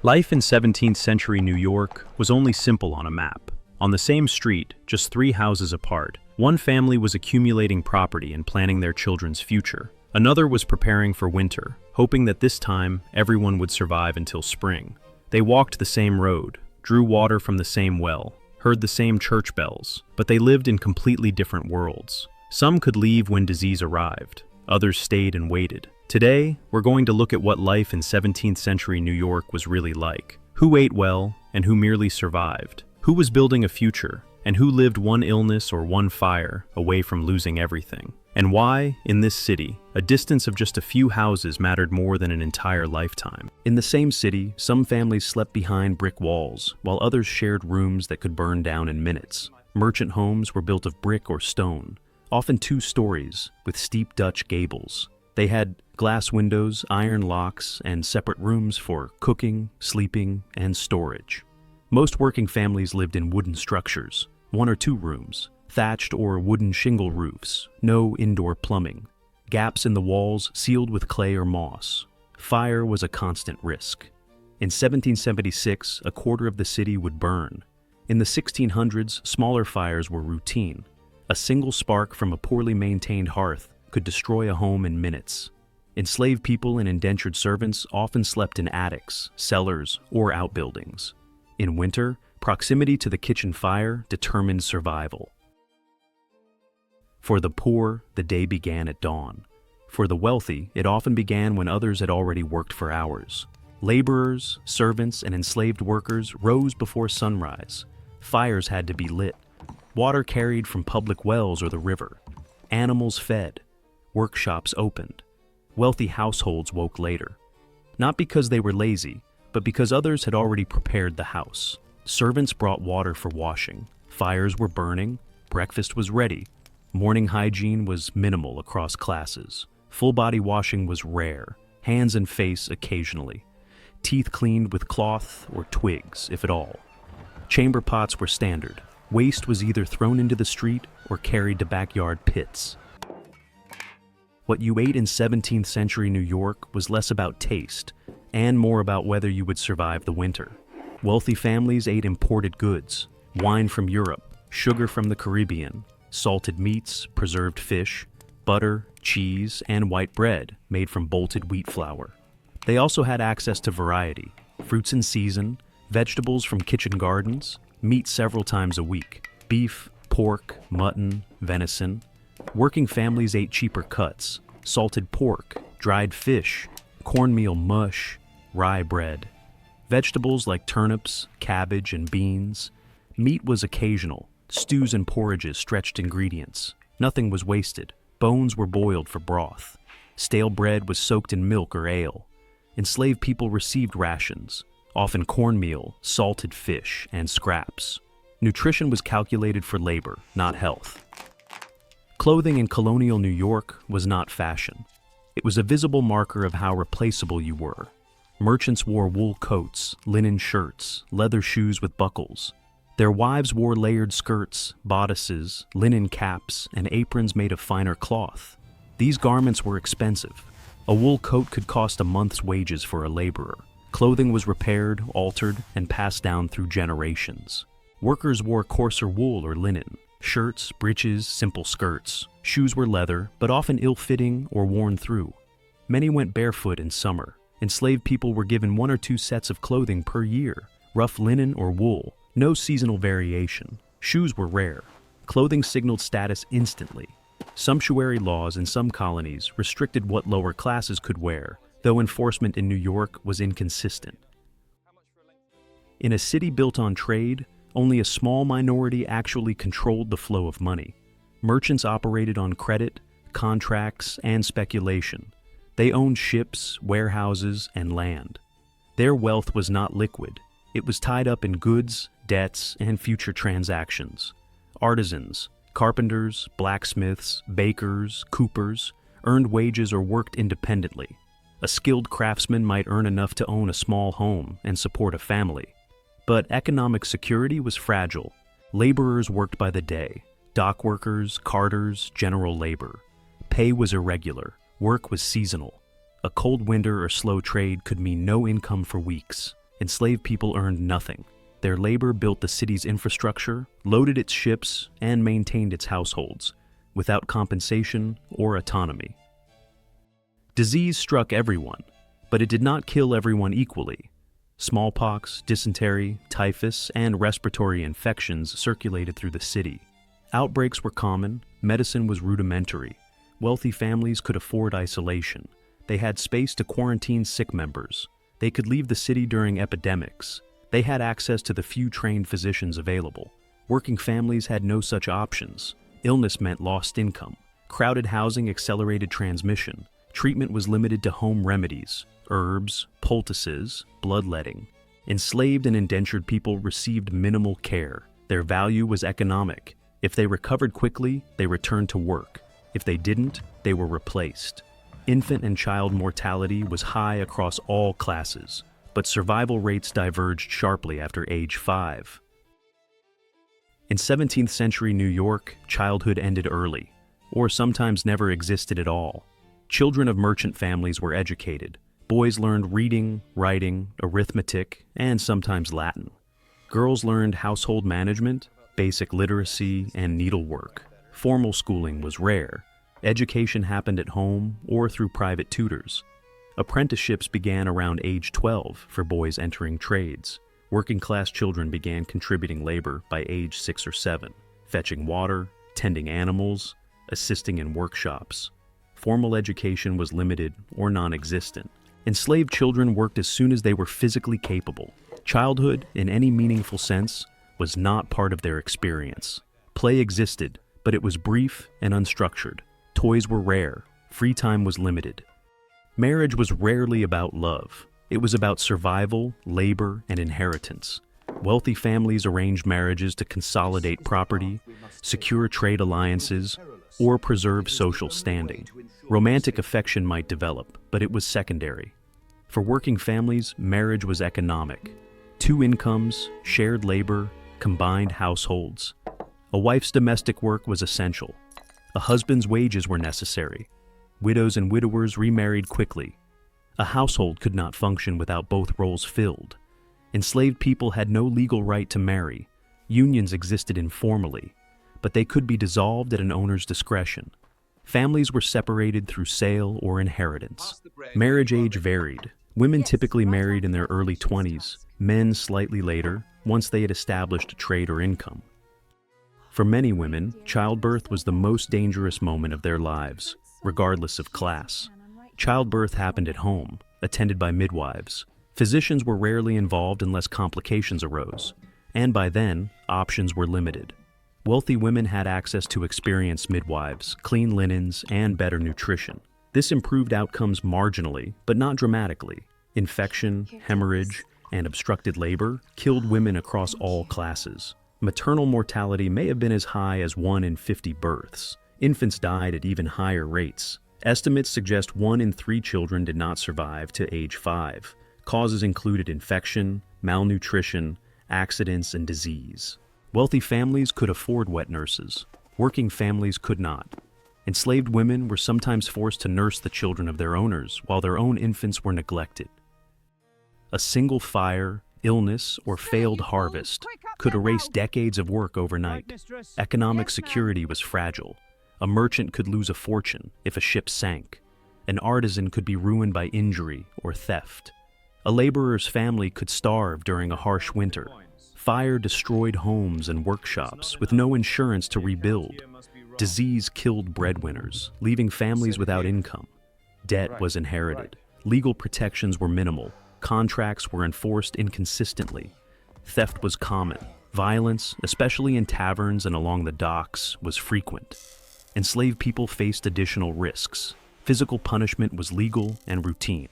Life in 17th century New York was only simple on a map. On the same street, just 3 houses apart, one family was accumulating property and planning their children's future. Another was preparing for winter, hoping that this time everyone would survive until spring. They walked the same road, drew water from the same well, heard the same church bells, but they lived in completely different worlds. Some could leave when disease arrived, others stayed and waited. Today, we're going to look at what life in 17th century New York was really like. Who ate well and who merely survived? Who was building a future and who lived one illness or one fire away from losing everything? And why, in this city, a distance of just a few houses mattered more than an entire lifetime. In the same city, some families slept behind brick walls, while others shared rooms that could burn down in minutes. Merchant homes were built of brick or stone, often 2 stories, with steep Dutch gables. They had glass windows, iron locks, and separate rooms for cooking, sleeping, and storage. Most working families lived in wooden structures, 1 or 2 rooms, thatched or wooden shingle roofs, no indoor plumbing, gaps in the walls sealed with clay or moss. Fire was a constant risk. In 1776, a quarter of the city would burn. In the 1600s, smaller fires were routine. A single spark from a poorly maintained hearth could destroy a home in minutes. Enslaved people and indentured servants often slept in attics, cellars, or outbuildings. In winter, proximity to the kitchen fire determined survival. For the poor, the day began at dawn. For the wealthy, it often began when others had already worked for hours. Laborers, servants, and enslaved workers rose before sunrise. Fires had to be lit. Water carried from public wells or the river. Animals fed. Workshops opened. Wealthy households woke later. Not because they were lazy, but because others had already prepared the house. Servants brought water for washing. Fires were burning. Breakfast was ready. Morning hygiene was minimal across classes. Full-body washing was rare. Hands and face occasionally. Teeth cleaned with cloth or twigs, if at all. Chamber pots were standard. Waste was either thrown into the street or carried to backyard pits. What you ate in 17th century New York was less about taste and more about whether you would survive the winter. Wealthy families ate imported goods, wine from Europe, sugar from the Caribbean, salted meats, preserved fish, butter, cheese, and white bread made from bolted wheat flour. They also had access to variety, fruits in season, vegetables from kitchen gardens, meat several times a week, beef, pork, mutton, venison. Working families ate cheaper cuts, salted pork, dried fish, cornmeal mush, rye bread. Vegetables like turnips, cabbage, and beans. Meat was occasional, stews and porridges stretched ingredients. Nothing was wasted. Bones were boiled for broth. Stale bread was soaked in milk or ale. Enslaved people received rations, often cornmeal, salted fish, and scraps. Nutrition was calculated for labor, not health. Clothing in colonial New York was not fashion. It was a visible marker of how replaceable you were. Merchants wore wool coats, linen shirts, leather shoes with buckles. Their wives wore layered skirts, bodices, linen caps, and aprons made of finer cloth. These garments were expensive. A wool coat could cost a month's wages for a laborer. Clothing was repaired, altered, and passed down through generations. Workers wore coarser wool or linen. Shirts, breeches, simple skirts. Shoes were leather, but often ill-fitting or worn through. Many went barefoot in summer. Enslaved people were given 1 or 2 sets of clothing per year, rough linen or wool. No seasonal variation. Shoes were rare. Clothing signaled status instantly. Sumptuary laws in some colonies restricted what lower classes could wear, though enforcement in New York was inconsistent. In a city built on trade, only a small minority actually controlled the flow of money. Merchants operated on credit, contracts, and speculation. They owned ships, warehouses, and land. Their wealth was not liquid. It was tied up in goods, debts, and future transactions. Artisans, carpenters, blacksmiths, bakers, coopers, earned wages or worked independently. A skilled craftsman might earn enough to own a small home and support a family. But economic security was fragile. Laborers worked by the day. Dock workers, carters, general labor. Pay was irregular. Work was seasonal. A cold winter or slow trade could mean no income for weeks. Enslaved people earned nothing. Their labor built the city's infrastructure, loaded its ships, and maintained its households, without compensation or autonomy. Disease struck everyone, but it did not kill everyone equally. Smallpox, dysentery, typhus, and respiratory infections circulated through the city. Outbreaks were common, medicine was rudimentary. Wealthy families could afford isolation. They had space to quarantine sick members. They could leave the city during epidemics. They had access to the few trained physicians available. Working families had no such options. Illness meant lost income. Crowded housing accelerated transmission. Treatment was limited to home remedies, herbs, poultices, bloodletting. Enslaved and indentured people received minimal care. Their value was economic. If they recovered quickly, they returned to work. If they didn't, they were replaced. Infant and child mortality was high across all classes, but survival rates diverged sharply after age 5. In 17th century New York, childhood ended early, or sometimes never existed at all. Children of merchant families were educated. Boys learned reading, writing, arithmetic, and sometimes Latin. Girls learned household management, basic literacy, and needlework. Formal schooling was rare. Education happened at home or through private tutors. Apprenticeships began around age 12 for boys entering trades. Working-class children began contributing labor by age 6 or 7, fetching water, tending animals, assisting in workshops. Formal education was limited or non-existent. Enslaved children worked as soon as they were physically capable. Childhood, in any meaningful sense, was not part of their experience. Play existed, but it was brief and unstructured. Toys were rare. Free time was limited. Marriage was rarely about love. It was about survival, labor, and inheritance. Wealthy families arranged marriages to consolidate property, secure trade alliances, or preserve social standing. Romantic affection might develop, but it was secondary. For working families, marriage was economic. 2 incomes, shared labor, combined households. A wife's domestic work was essential. A husband's wages were necessary. Widows and widowers remarried quickly. A household could not function without both roles filled. Enslaved people had no legal right to marry. Unions existed informally, but they could be dissolved at an owner's discretion. Families were separated through sale or inheritance. Marriage age varied. Women typically married in their early 20s, men slightly later, once they had established a trade or income. For many women, childbirth was the most dangerous moment of their lives, regardless of class. Childbirth happened at home, attended by midwives. Physicians were rarely involved unless complications arose, and by then, options were limited. Wealthy women had access to experienced midwives, clean linens, and better nutrition. This improved outcomes marginally, but not dramatically. Infection, hemorrhage, and obstructed labor killed women across all classes. Maternal mortality may have been as high as 1 in 50 births. Infants died at even higher rates. Estimates suggest 1 in 3 children did not survive to age 5. Causes included infection, malnutrition, accidents, and disease. Wealthy families could afford wet nurses. Working families could not. Enslaved women were sometimes forced to nurse the children of their owners while their own infants were neglected. A single fire, illness, or failed harvest could erase decades of work overnight. Economic security was fragile. A merchant could lose a fortune if a ship sank. An artisan could be ruined by injury or theft. A laborer's family could starve during a harsh winter. Fire destroyed homes and workshops with no insurance to rebuild. Disease killed breadwinners, leaving families without income. Debt was inherited. Legal protections were minimal. Contracts were enforced inconsistently. Theft was common. Violence, especially in taverns and along the docks, was frequent. Enslaved people faced additional risks. Physical punishment was legal and routine.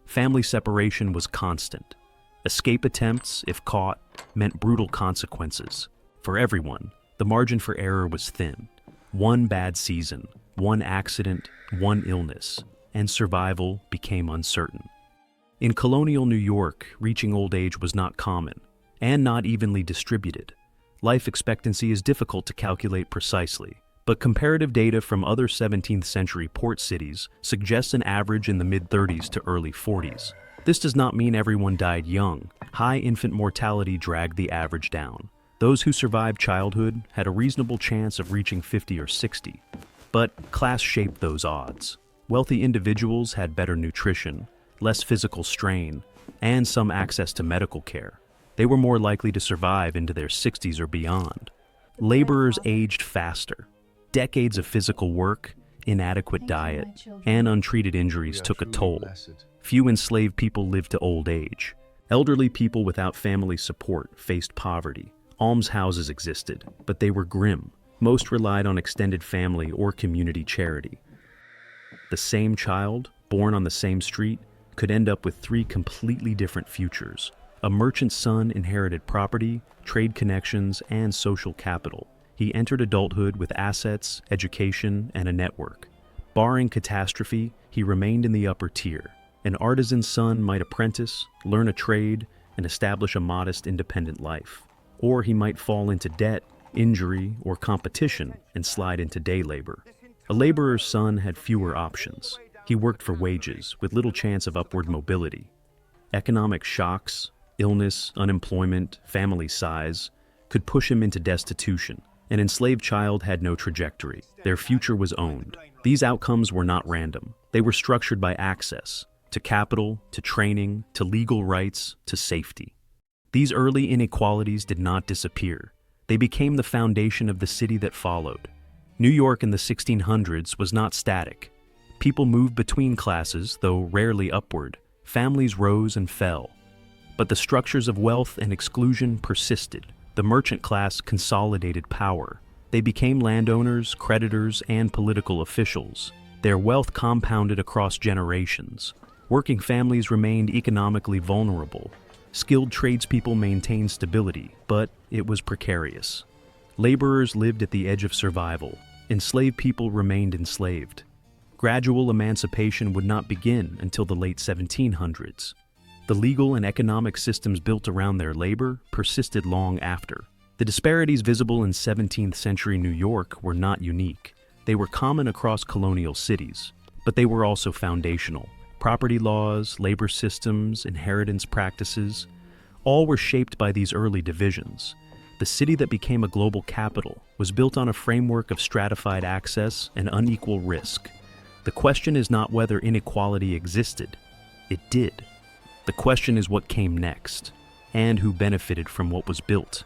Family separation was constant. Escape attempts, if caught, meant brutal consequences. For everyone, the margin for error was thin. 1 bad season, 1 accident, 1 illness, and survival became uncertain. In colonial New York, reaching old age was not common, and not evenly distributed. Life expectancy is difficult to calculate precisely, but comparative data from other 17th century port cities suggests an average in the mid-30s to early 40s. This does not mean everyone died young. High infant mortality dragged the average down. Those who survived childhood had a reasonable chance of reaching 50 or 60. But class shaped those odds. Wealthy individuals had better nutrition, less physical strain, and some access to medical care. They were more likely to survive into their 60s or beyond. Laborers aged faster. Decades of physical work, inadequate diet, and untreated injuries took a toll. Few enslaved people lived to old age. Elderly people without family support faced poverty. Almshouses existed, but they were grim. Most relied on extended family or community charity. The same child, born on the same street, could end up with three completely different futures. A merchant's son inherited property, trade connections, and social capital. He entered adulthood with assets, education, and a network. Barring catastrophe, he remained in the upper tier. An artisan's son might apprentice, learn a trade, and establish a modest, independent life. Or he might fall into debt, injury, or competition and slide into day labor. A laborer's son had fewer options. He worked for wages, with little chance of upward mobility. Economic shocks, illness, unemployment, family size, could push him into destitution. An enslaved child had no trajectory. Their future was owned. These outcomes were not random. They were structured by access to capital, to training, to legal rights, to safety. These early inequalities did not disappear. They became the foundation of the city that followed. New York in the 1600s was not static. People moved between classes, though rarely upward. Families rose and fell. But the structures of wealth and exclusion persisted. The merchant class consolidated power. They became landowners, creditors, and political officials. Their wealth compounded across generations. Working families remained economically vulnerable. Skilled tradespeople maintained stability, but it was precarious. Laborers lived at the edge of survival. Enslaved people remained enslaved. Gradual emancipation would not begin until the late 1700s. The legal and economic systems built around their labor persisted long after. The disparities visible in 17th century New York were not unique. They were common across colonial cities, but they were also foundational. Property laws, labor systems, inheritance practices, all were shaped by these early divisions. The city that became a global capital was built on a framework of stratified access and unequal risk. The question is not whether inequality existed. It did. The question is what came next, and who benefited from what was built.